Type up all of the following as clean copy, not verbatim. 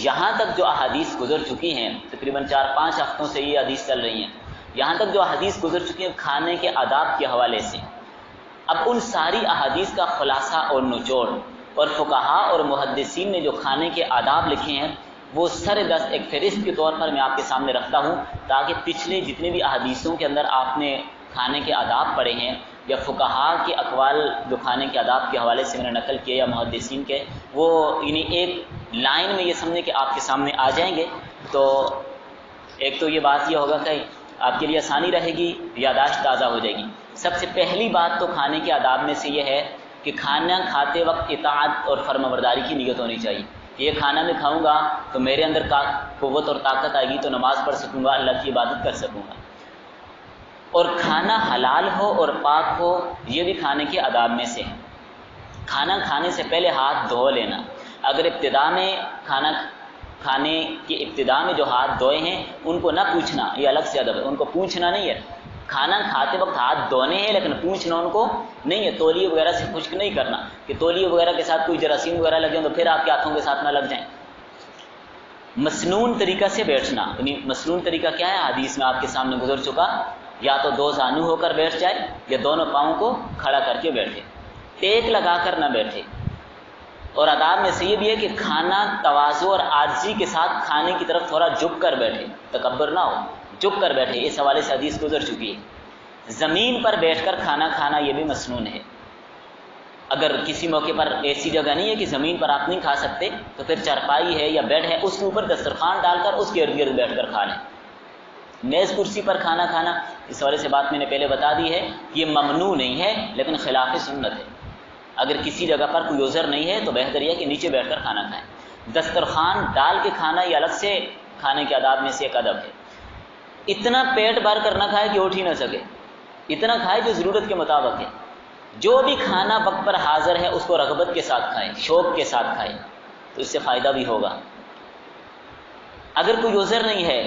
یہاں تک جو احادیث گزر چکی ہیں، تقریباً 4-5 ہفتوں سے یہ حدیث چل رہی ہیں، یہاں تک جو احادیث گزر چکی ہیں کھانے کے آداب کے حوالے سے، اب ان ساری احادیث کا خلاصہ اور نچوڑ اور فقہا اور محدثین نے جو کھانے کے آداب لکھے ہیں وہ سر دست ایک فہرست کے طور پر میں آپ کے سامنے رکھتا ہوں، تاکہ پچھلے جتنے بھی احادیثوں کے اندر آپ نے کھانے کے آداب پڑھے ہیں یا فقہا کے اقوال جو کھانے کے آداب کے حوالے سے میں نے نقل کیے یا محدثین کے، وہ یعنی ایک لائن میں یہ سمجھیں کہ آپ کے سامنے آ جائیں گے۔ تو ایک تو یہ بات یہ ہوگا کہ آپ کے لیے آسانی رہے گی، یادداشت تازہ ہو جائے گی۔ سب سے پہلی بات تو کھانے کے آداب میں سے یہ ہے کہ کھانا کھاتے وقت اطاعت اور فرمانبرداری کی نیت ہونی چاہیے۔ یہ کھانا میں کھاؤں گا تو میرے اندر قوت اور طاقت آئے گی، تو نماز پڑھ سکوں گا، اللہ کی عبادت کر سکوں گا۔ اور کھانا حلال ہو اور پاک ہو، یہ بھی کھانے کے آداب میں سے ہے۔ کھانا کھانے سے پہلے ہاتھ دھو لینا۔ اگر ابتدا میں کھانے کی ابتدا میں جو ہاتھ دھوئے ہیں ان کو نہ پوچھنا، یہ الگ سے ادب ہے، ان کو پوچھنا نہیں ہے۔ کھانا کھاتے وقت ہاتھ دھونے ہیں لیکن پوچھنا ان کو نہیں ہے، تولیے وغیرہ سے خشک نہیں کرنا کہ تولیے وغیرہ کے ساتھ کوئی جراثیم وغیرہ لگ جائیں تو پھر آپ کے ہاتھوں کے ساتھ نہ لگ جائیں۔ مسنون طریقہ سے بیٹھنا، یعنی مسنون طریقہ کیا ہے؟ حدیث میں آپ کے سامنے گزر چکا، یا تو دو زانو ہو کر بیٹھ جائے یا دونوں پاؤں کو کھڑا کر کے بیٹھے، ٹیک لگا کر نہ بیٹھے۔ اور آداب میں سے یہ بھی ہے کہ کھانا تواضع اور عاجزی کے ساتھ کھانے کی طرف تھوڑا جھک کر بیٹھے، تکبر نہ ہو، جھک کر بیٹھے۔ اس حوالے سے حدیث گزر چکی ہے۔ زمین پر بیٹھ کر کھانا کھانا یہ بھی مسنون ہے۔ اگر کسی موقع پر ایسی جگہ نہیں ہے کہ زمین پر آپ نہیں کھا سکتے تو پھر چارپائی ہے یا بیڈ ہے، اس کے اوپر دسترخوان ڈال کر اس کے ارد گرد بیٹھ کر کھا لیں۔ میز کرسی پر کھانا کھانا، اس حوالے سے بات میں نے پہلے بتا دی ہے، یہ ممنوع نہیں ہے لیکن خلاف سنت ہے۔ اگر کسی جگہ پر کوئی عذر نہیں ہے تو بہتر یہ ہے کہ نیچے بیٹھ کر کھانا کھائیں۔ دسترخوان ڈال کے کھانا یہ الگ سے کھانے کے آداب میں سے ایک ادب ہے۔ اتنا پیٹ بھر کر نہ کھائے کہ اٹھ ہی نہ سکے، اتنا کھائے جو ضرورت کے مطابق ہے۔ جو بھی کھانا وقت پر حاضر ہے اس کو رغبت کے ساتھ کھائیں، شوق کے ساتھ کھائیں، تو اس سے فائدہ بھی ہوگا۔ اگر کوئی عذر نہیں ہے،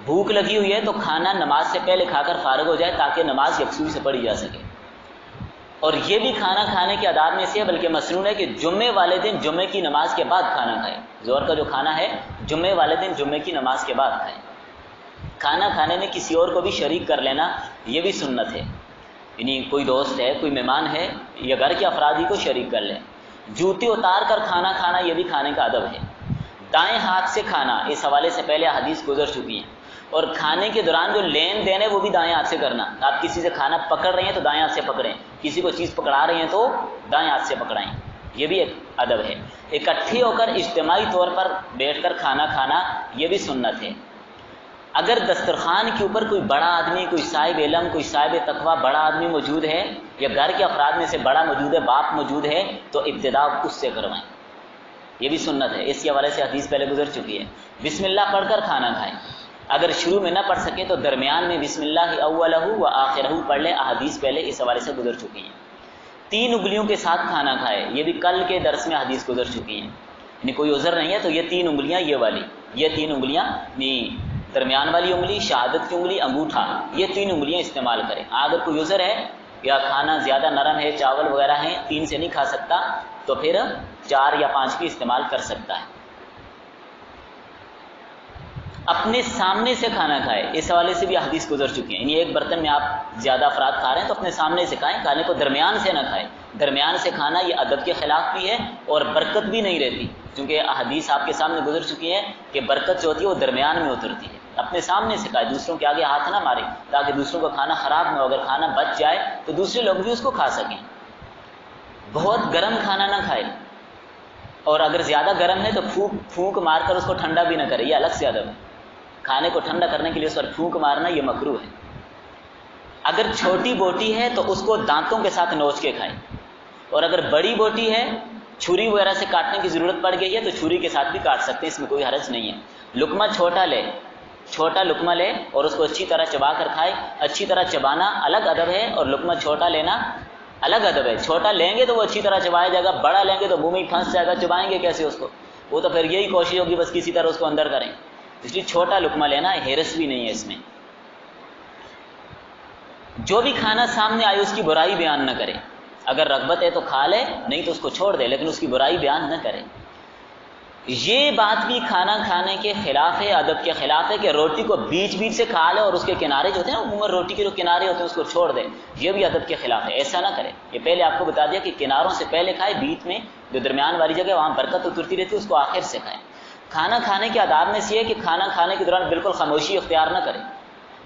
بھوک لگی ہوئی ہے، تو کھانا نماز سے پہلے کھا کر فارغ ہو جائے تاکہ نماز یکسوئی سے پڑھی جا سکے۔ اور یہ بھی کھانا کھانے کے آداب میں سے ہے، بلکہ مسنون ہے کہ جمعے والے دن جمعے کی نماز کے بعد کھانا کھائیں۔ ظہر کا جو کھانا ہے جمعے والے دن جمعے کی نماز کے بعد کھائیں۔ کھانا کھانے میں کسی اور کو بھی شریک کر لینا یہ بھی سنت ہے، یعنی کوئی دوست ہے، کوئی مہمان ہے یا گھر کے افراد ہی کو شریک کر لیں۔ جوتے اتار کر کھانا کھانا یہ بھی کھانے کا ادب ہے۔ دائیں ہاتھ سے کھانا، اس حوالے سے پہلے حدیث گزر چکی ہیں۔ اور کھانے کے دوران جو لین دین ہے وہ بھی دائیں ہاتھ سے کرنا۔ آپ کسی سے کھانا پکڑ رہے ہیں تو دائیں ہاتھ سے پکڑیں، کسی کو چیز پکڑا رہے ہیں تو دائیں ہاتھ سے پکڑائیں، یہ بھی ایک ادب ہے۔ اکٹھے ہو کر اجتماعی طور پر بیٹھ کر کھانا کھانا یہ بھی سنت ہے۔ اگر دسترخوان کے اوپر کوئی بڑا آدمی، کوئی صاحب علم، کوئی صاحب تقویٰ بڑا آدمی موجود ہے یا گھر کے افراد میں سے بڑا موجود ہے، باپ موجود ہے، تو ابتدا اس سے کروائیں، یہ بھی سنت ہے۔ اس کے حوالے سے حدیث پہلے گزر چکی ہے۔ بسم اللہ پڑھ کر کھانا کھائیں۔ اگر شروع میں نہ پڑھ سکے تو درمیان میں بسم اللہ اولہ و آخرہ پڑھ لیں، احادیث پہلے اس حوالے سے گزر چکی ہیں۔ 3 انگلیوں کے ساتھ کھانا کھائے، یہ بھی کل کے درس میں حدیث گزر چکی ہیں۔ یعنی کوئی عذر نہیں ہے تو یہ 3 انگلیاں، یہ 3 انگلیاں، درمیان والی انگلی، شہادت کی انگلی، انگوٹھا، یہ 3 انگلیاں استعمال کریں۔ اگر کوئی عذر ہے یا کھانا زیادہ نرم ہے، چاول وغیرہ ہیں، 3 سے نہیں کھا سکتا تو پھر 4 یا 5 بھی استعمال کر سکتا ہے۔ اپنے سامنے سے کھانا کھائے، اس حوالے سے بھی حدیث گزر چکی ہیں۔ یعنی ایک برتن میں آپ زیادہ افراد کھا رہے ہیں تو اپنے سامنے سے کھائیں، کھانے کو درمیان سے نہ کھائیں۔ درمیان سے کھانا یہ ادب کے خلاف بھی ہے اور برکت بھی نہیں رہتی، کیونکہ حدیث آپ کے سامنے گزر چکی ہے کہ برکت جو ہوتی ہے وہ درمیان میں اترتی ہے۔ اپنے سامنے سے کھائے، دوسروں کے آگے ہاتھ نہ ماریں تاکہ دوسروں کا کھانا خراب نہ ہو۔ اگر کھانا بچ جائے تو دوسرے لوگ بھی اس کو کھا سکیں۔ بہت گرم کھانا نہ کھائے، اور اگر زیادہ گرم ہے تو پھونک مار کر اس کو ٹھنڈا بھی نہ کرے، یہ الگ سے ادب ہے۔ کھانے کو ٹھنڈا کرنے کے لیے اس پر پھونک مارنا یہ مکروہ ہے۔ اگر چھوٹی بوٹی ہے تو اس کو دانتوں کے ساتھ نوچ کے کھائیں، اور اگر بڑی بوٹی ہے، چھری وغیرہ سے کاٹنے کی ضرورت پڑ گئی ہے تو چھری کے ساتھ بھی کاٹ سکتے ہیں، اس میں کوئی حرج نہیں ہے۔ لقمہ چھوٹا لقمہ لے اور اس کو اچھی طرح چبا کر کھائے۔ اچھی طرح چبانا الگ ادب ہے اور لقمہ چھوٹا لینا الگ ادب ہے۔ چھوٹا لیں گے تو وہ اچھی طرح چبایا جائے گا، بڑا لیں گے تو منہ میں ہی پھنس جائے گا، چبائیں گے کیسے اس کو؟ وہ تو پھر یہی کوشش ہوگی بس کسی طرح اس کو اندر کریں۔ اس لیے چھوٹا لقمہ لینا، ہرس بھی نہیں ہے اس میں۔ جو بھی کھانا سامنے آئے اس کی برائی بیان نہ کرے، اگر رغبت ہے تو کھا لے، نہیں تو اس کو چھوڑ دے، لیکن اس کی برائی بیان نہ کرے۔ یہ بات بھی کھانا کھانے کے خلاف ہے، ادب کے خلاف ہے کہ روٹی کو بیچ بیچ سے کھا لے اور اس کے کنارے جو ہوتے ہیں نا، عموماً روٹی کے جو کنارے ہوتے ہیں اس کو چھوڑ دے، یہ بھی ادب کے خلاف ہے، ایسا نہ کرے۔ یہ پہلے آپ کو بتا دیا کہ کناروں سے پہلے کھائے، بیچ میں جو درمیان والی جگہ وہاں برکت اترتی رہتی ہے اس کو آخر سے کھائیں۔ کھانا کھانے کے آداب میں سے یہ ہے کہ کھانا کھانے کے دوران بالکل خاموشی اختیار نہ کریں۔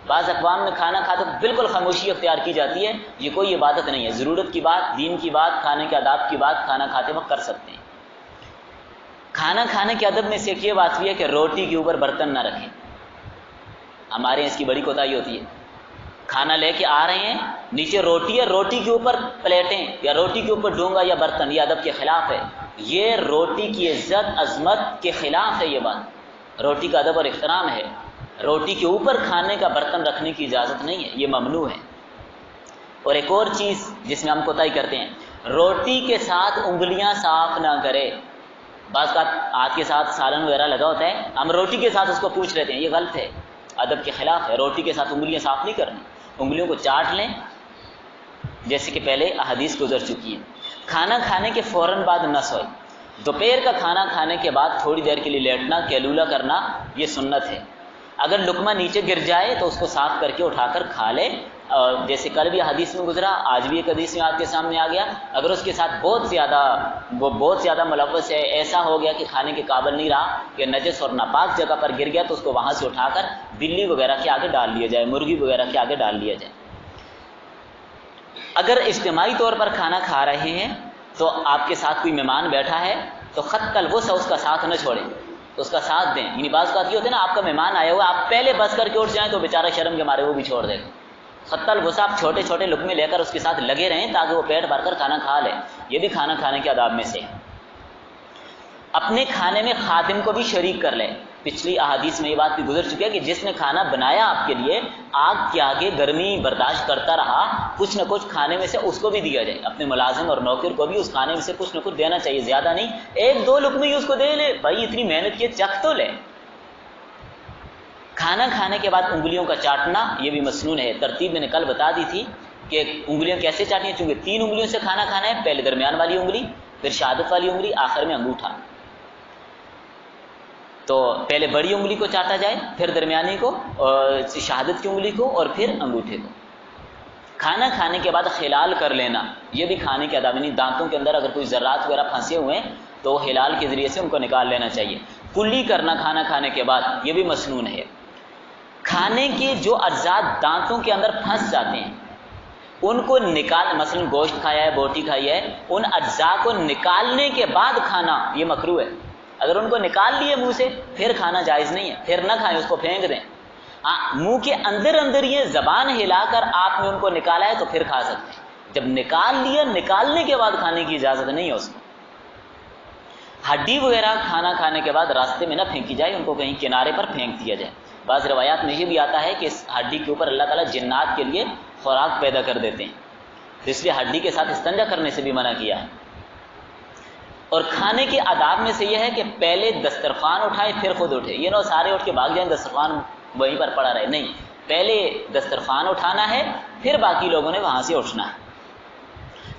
بعض اقوام میں کھانا کھاتے بالکل خاموشی اختیار کی جاتی ہے، یہ کوئی عبادت نہیں ہے۔ ضرورت کی بات، دین کی بات، کھانے کے آداب کی بات کھانا کھاتے وقت کر سکتے ہیں۔ کھانا کھانے کے ادب میں سے ایک یہ بات بھی ہے کہ روٹی کے اوپر برتن نہ رکھیں۔ ہمارے اس کی بڑی کوتاہی ہوتی ہے، کھانا لے کے آ رہے ہیں، نیچے روٹی ہے، روٹی کے اوپر پلیٹیں یا روٹی کے اوپر ڈونگا یا برتن، یہ ادب کے خلاف ہے۔ یہ روٹی کی عزت عظمت کے خلاف ہے۔ یہ بات روٹی کا ادب اور احترام ہے، روٹی کے اوپر کھانے کا برتن رکھنے کی اجازت نہیں ہے، یہ ممنوع ہے۔ اور ایک اور چیز جس میں ہم کوتاہی کرتے ہیں، روٹی کے ساتھ انگلیاں صاف نہ کرے۔ بعض کا ہاتھ کے ساتھ سالن وغیرہ لگا ہوتا ہے، ہم روٹی کے ساتھ اس کو پوچھ لیتے ہیں، یہ غلط ہے، ادب کے خلاف ہے۔ روٹی کے ساتھ انگلیاں صاف نہیں کرنی، انگلیوں کو چاٹ لیں جیسے کہ پہلے احادیث گزر چکی ہے۔ کھانا کھانے کے فوراً بعد نہ سوئے۔ دوپہر کا کھانا کھانے کے بعد تھوڑی دیر کے لیے لیٹنا، کیلولہ کرنا، یہ سنت ہے۔ اگر لقمہ نیچے گر جائے تو اس کو صاف کر کے اٹھا کر کھا لے، جیسے کل بھی حدیث میں گزرا، آج بھی ایک حدیث میں آپ کے سامنے آ گیا۔ اگر اس کے ساتھ بہت زیادہ ملوث ہے، ایسا ہو گیا کہ کھانے کے قابل نہیں رہا، کہ نجس اور ناپاک جگہ پر گر گیا، تو اس کو وہاں سے اٹھا کر بلی وغیرہ کے آگے ڈال لیا جائے، مرغی وغیرہ کے آگے ڈال لیا جائے۔ اگر اجتماعی طور پر کھانا کھا رہے ہیں تو آپ کے ساتھ کوئی مہمان بیٹھا ہے تو خط الوسع اس کا ساتھ نہ چھوڑیں، اس کا ساتھ دیں۔ یعنی بعض بات یہ ہوتے ہیں نا، آپ کا مہمان آیا ہوا، آپ پہلے بس کر کے اٹھ جائیں تو بیچارہ شرم کے مارے وہ بھی چھوڑ دے گا۔ خط الوسع آپ چھوٹے چھوٹے لقمے لے کر اس کے ساتھ لگے رہیں تاکہ وہ پیٹ بھر کر کھانا کھا لے، یہ بھی کھانا کھانے کے آداب میں سے ہے۔ اپنے کھانے میں خادم کو بھی شریک کر لیں۔ پچھلی احادیث میں یہ بات بھی گزر چکی ہے کہ جس نے کھانا بنایا آپ کے لیے، آگ کے آگے گرمی برداشت کرتا رہا، کچھ نہ کچھ کھانے میں سے اس کو بھی دیا جائے۔ اپنے ملازم اور نوکر کو بھی اس کھانے میں سے کچھ نہ کچھ دینا چاہیے، زیادہ نہیں، ایک دو لقمے ہی اس کو دے لے، بھائی اتنی محنت کی چکھ تو لے۔ کھانا کھانے کے بعد انگلیوں کا چاٹنا یہ بھی مسنون ہے۔ ترتیب میں نے کل بتا دی تھی کہ انگلیاں کیسے چاٹنی ہیں، چونکہ 3 انگلیوں سے کھانا کھانا ہے، پہلے درمیان والی انگلی، پھر شہادت والی انگلی، آخر میں انگوٹھا۔ تو پہلے بڑی انگلی کو چاٹا جائے، پھر درمیانی کو، اور شہادت کی انگلی کو، اور پھر انگوٹھے کو۔ کھانا کھانے کے بعد خلال کر لینا، یہ بھی کھانے کے آداب نہیں۔ دانتوں کے اندر اگر کوئی ذرات وغیرہ پھنسے ہوئے ہیں تو خلال کے ذریعے سے ان کو نکال لینا چاہیے۔ کلی کرنا کھانا کھانے کے بعد، یہ بھی مسنون ہے۔ کھانے کے جو اجزاء دانتوں کے اندر پھنس جاتے ہیں ان کو نکال، مثلا گوشت کھایا ہے، بوٹی کھائی ہے، ان اجزاء کو نکالنے کے بعد کھانا یہ مکروہ ہے۔ اگر ان کو نکال لیے منہ سے پھر کھانا جائز نہیں ہے، پھر نہ کھائیں، اس کو پھینک دیں۔ منہ کے اندر یہ زبان ہلا کر آپ نے ان کو نکالا ہے تو پھر کھا سکتے ہیں۔ جب نکال لیا، نکالنے کے بعد کھانے کی اجازت نہیں ہے اس کو۔ ہڈی وغیرہ کھانا کھانے کے بعد راستے میں نہ پھینکی جائے، ان کو کہیں کنارے پر پھینک دیا جائے۔ بعض روایات میں یہ بھی آتا ہے کہ اس ہڈی کے اوپر اللہ تعالیٰ جنات کے لیے خوراک پیدا کر دیتے ہیں، اس لیے ہڈی کے ساتھ استنجا کرنے سے بھی منع کیا ہے۔ اور کھانے کے آداب میں سے یہ ہے کہ پہلے دسترخوان اٹھائے پھر خود اٹھے، یہ نہ سارے اٹھ کے بھاگ جائیں دسترخوان وہیں پر پڑا رہے، نہیں، پہلے دسترخوان اٹھانا ہے پھر باقی لوگوں نے وہاں سے اٹھنا ہے۔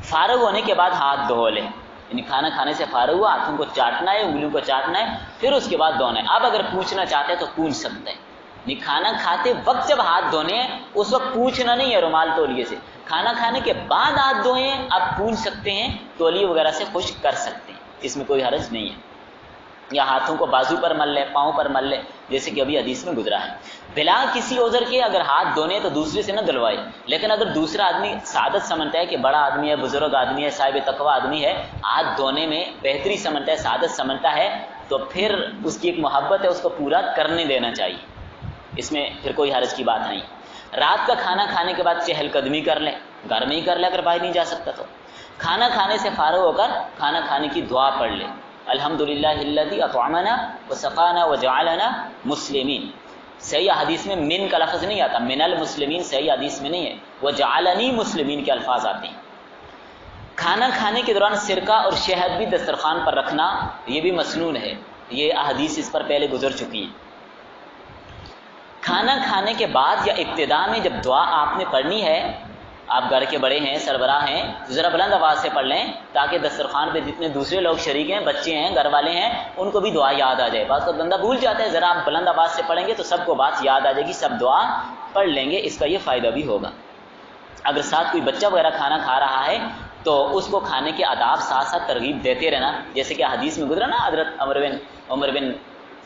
فارغ ہونے کے بعد ہاتھ دھو لیں، یعنی کھانا کھانے سے فارغ ہوا، ہاتھوں کو چاٹنا ہے، انگلیوں کو چاٹنا ہے، پھر اس کے بعد دھونا ہے۔ اب اگر پوچھنا چاہتے ہیں تو پوچھ سکتے ہیں، یعنی کھانا کھاتے وقت جب ہاتھ دھونے ہیں اس وقت پوچھنا نہیں ہے رومال تولیے سے، کھانا کھانے کے بعد ہاتھ دھوئیں اب پوچھ سکتے ہیں، تولیے وغیرہ سے خشک کر سکتے ہیں، اس میں کوئی حرج نہیں ہے۔ یا ہاتھوں کو بازو پر مل لے، پاؤں پر مل لے، جیسے کہ ابھی حدیث میں گزرا ہے۔ بلا کسی عذر کے اگر ہاتھ دھونے تو دوسرے سے نہ دھلوائے، لیکن اگر دوسرا آدمی سعادت سمجھتا ہے کہ بڑا آدمی ہے، بزرگ آدمی ہے، صاحب تقویٰ آدمی ہے، ہاتھ دھونے میں بہتری سمجھتا ہے، سعادت سمجھتا ہے، تو پھر اس کی ایک محبت ہے، اس کو پورا کرنے دینا چاہیے، اس میں پھر کوئی حرج کی بات نہیں۔ رات کا کھانا کھانے کے بعد چہل قدمی کر لیں، گھر میں ہی کر لیں اگر باہر نہیں جا سکتا تو۔ کھانا کھانے سے فارغ ہو کر کھانا کھانے کی دعا پڑھ لیں، الحمدللہ الذی اطعمنا وسقانا وجعلنا مسلمین۔ صحیح حدیث میں من کا لفظ نہیں آتا، من المسلمین صحیح حدیث میں نہیں ہے، وجعلنی مسلمین کے الفاظ آتے ہیں۔ کھانا کھانے کے دوران سرکہ اور شہد بھی دسترخوان پر رکھنا یہ بھی مسنون ہے، یہ احادیث اس پر پہلے گزر چکی ہیں۔ کھانا کھانے کے بعد یا ابتدا میں جب دعا آپ نے پڑھنی ہے آپ گھر کے بڑے ہیں، سربراہ ہیں، تو ذرا بلند آواز سے پڑھ لیں تاکہ دسترخوان پہ جتنے دوسرے لوگ شریک ہیں، بچے ہیں، گھر والے ہیں، ان کو بھی دعا یاد آ جائے۔ بعض تو بندہ بھول جاتا ہے، ذرا آپ بلند آواز سے پڑھیں گے تو سب کو بات یاد آ جائے گی، سب دعا پڑھ لیں گے، اس کا یہ فائدہ بھی ہوگا۔ اگر ساتھ کوئی بچہ وغیرہ کھانا کھا رہا ہے تو اس کو کھانے کے آداب ساتھ ساتھ ترغیب دیتے رہنا، جیسے کہ حدیث میں گزرا نا، حضرت عمر بن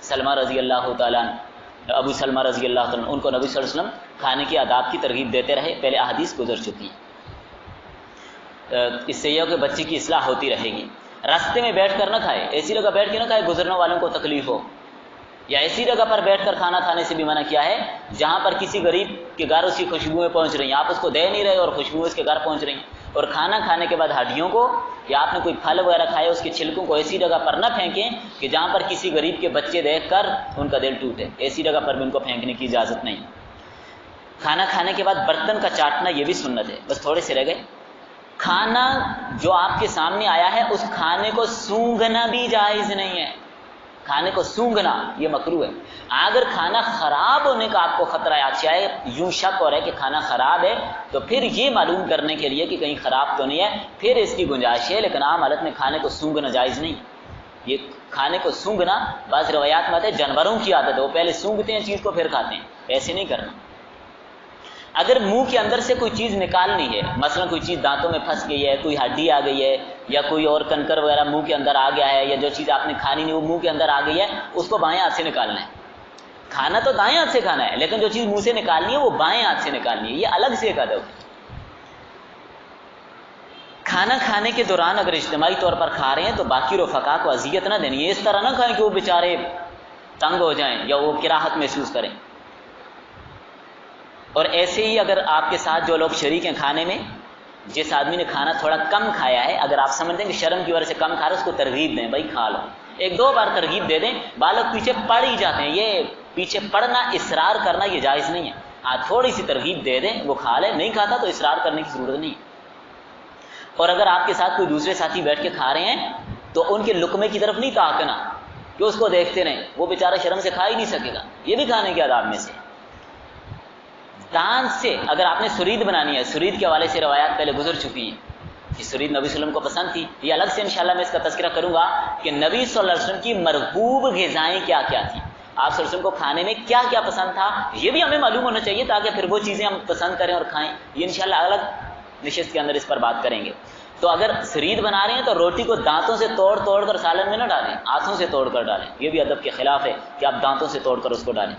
سلمہ رضی اللہ تعالیٰ عنہ، ابو سلمہ رضی اللہ تعالیٰ عنہ، ان کو نبی صلی اللہ علیہ وسلم کھانے کے آداب کی ترغیب دیتے رہے، پہلے احادیث گزر چکی ہیں۔ اس سے یہ ہو کہ بچے کی اصلاح ہوتی رہے گی۔ راستے میں بیٹھ کر نہ کھائے، ایسی جگہ بیٹھ کے نہ کھائے گزرنے والوں کو تکلیف ہو، یا ایسی جگہ پر بیٹھ کر کھانا کھانے سے بھی منع کیا ہے جہاں پر کسی غریب کے گھر اس کی خوشبوئیں پہنچ رہی ہیں، آپ اس کو دے نہیں رہے اور خوشبوئیں اس کے گھر پہنچ رہی ہیں۔ اور کھانا کھانے کے بعد ہڈیوں کو یا آپ نے کوئی پھل وغیرہ کھائے اس کے چھلکوں کو ایسی جگہ پر نہ پھینکیں کہ جہاں پر کسی غریب کے بچے دیکھ کر ان کا دل ٹوٹے، ایسی جگہ پر بھی ان کو پھینکنے کی اجازت نہیں۔ کھانا کھانے کے بعد برتن کا چاٹنا یہ بھی سنت ہے، بس تھوڑے سے رہ گئے۔ کھانا جو آپ کے سامنے آیا ہے اس کھانے کو سونگھنا بھی جائز نہیں ہے، کھانے کو سونگھنا یہ مکروہ ہے۔ اگر کھانا خراب ہونے کا آپ کو خطرہ ہے، چاہے یوں شک ہو رہا ہے کہ کھانا خراب ہے، تو پھر یہ معلوم کرنے کے لیے کہ کہیں خراب تو نہیں ہے، پھر اس کی گنجائش ہے، لیکن عام حالت میں کھانے کو سونگھنا جائز نہیں۔ یہ کھانے کو سونگھنا بعض روایات میں آتا ہے جانوروں کی عادت ہے، وہ پہلے سونگھتے ہیں چیز کو پھر کھاتے ہیں، ایسے نہیں کرنا۔ اگر منہ کے اندر سے کوئی چیز نکالنی ہے، مثلا کوئی چیز دانتوں میں پھنس گئی ہے، کوئی ہڈی آ گئی ہے، یا کوئی اور کنکر وغیرہ منہ کے اندر آ گیا ہے، یا جو چیز آپ نے کھانی نہیں وہ منہ کے اندر آ گئی ہے، اس کو بائیں ہاتھ سے نکالنا ہے۔ کھانا تو دائیں ہاتھ سے کھانا ہے، لیکن جو چیز منہ سے نکالنی ہے وہ بائیں ہاتھ سے نکالنی ہے، یہ الگ سے ایک ادب ہے۔ کھانا کھانے کے دوران اگر اجتماعی طور پر کھا رہے ہیں تو باقی رفقا کو اذیت نہ دینی ہے، اس طرح نہ کھائیں کہ وہ بیچارے تنگ ہو جائیں یا وہ کراہت محسوس کریں۔ اور ایسے ہی اگر آپ کے ساتھ جو لوگ شریک ہیں کھانے میں، جس آدمی نے کھانا تھوڑا کم کھایا ہے، اگر آپ سمجھتے ہیں کہ شرم کی وجہ سے کم کھا رہا ہے، اس کو ترغیب دیں، بھائی کھا لو، ایک دو بار ترغیب دے دیں۔ بالغ پیچھے پڑ ہی جاتے ہیں، یہ پیچھے پڑنا اصرار کرنا یہ جائز نہیں ہے، آپ تھوڑی سی ترغیب دے دیں، وہ کھا لے، نہیں کھاتا تو اصرار کرنے کی ضرورت نہیں ہے۔ اور اگر آپ کے ساتھ کوئی دوسرے ساتھی بیٹھ کے کھا رہے ہیں تو ان کے لقمے کی طرف نہیں تاکنا کہ اس کو دیکھتے رہیں، وہ بیچارہ شرم سے کھا ہی نہیں سکے گا، یہ بھی کھانے کے آداب میں سے۔ دانت سے اگر آپ نے سرید بنانی ہے، سرید کے حوالے سے روایات پہلے گزر چکی ہیں کہ سرید نبی صلی اللہ علیہ وسلم کو پسند تھی، یہ الگ سے انشاءاللہ میں اس کا تذکرہ کروں گا کہ نبی صلی اللہ علیہ وسلم کی مرغوب غذائیں کیا کیا تھیں، آپ صلی اللہ علیہ وسلم کو کھانے میں کیا کیا پسند تھا، یہ بھی ہمیں معلوم ہونا چاہیے تاکہ پھر وہ چیزیں ہم پسند کریں اور کھائیں۔ یہ انشاءاللہ الگ نشست کے اندر اس پر بات کریں گے۔ تو اگر سرید بنا رہے ہیں تو روٹی کو دانتوں سے توڑ توڑ کر سالن میں نہ ڈالیں، ہاتھوں سے توڑ کر ڈالیں، یہ بھی ادب کے خلاف ہے کہ آپ دانتوں سے توڑ کر اس کو ڈالیں۔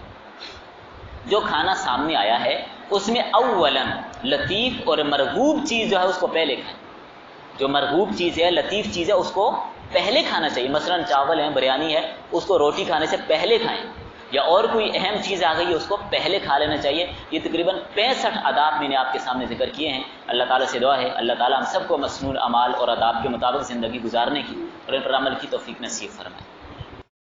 جو کھانا سامنے آیا ہے اس میں اولاً لطیف اور مرغوب چیز جو ہے اس کو پہلے کھائیں، جو مرغوب چیز ہے، لطیف چیز ہے، اس کو پہلے کھانا چاہیے، مثلا چاول ہے، بریانی ہے، اس کو روٹی کھانے سے پہلے کھائیں، یا اور کوئی اہم چیز آ گئی ہے اس کو پہلے کھا لینا چاہیے۔ یہ تقریباً 65 آداب میں نے آپ کے سامنے ذکر کیے ہیں۔ اللہ تعالیٰ سے دعا ہے اللہ تعالیٰ ہم سب کو مسنون اعمال اور آداب کے مطابق زندگی گزارنے کی اور ان پر عمل کی توفیق نصیب فرمائے۔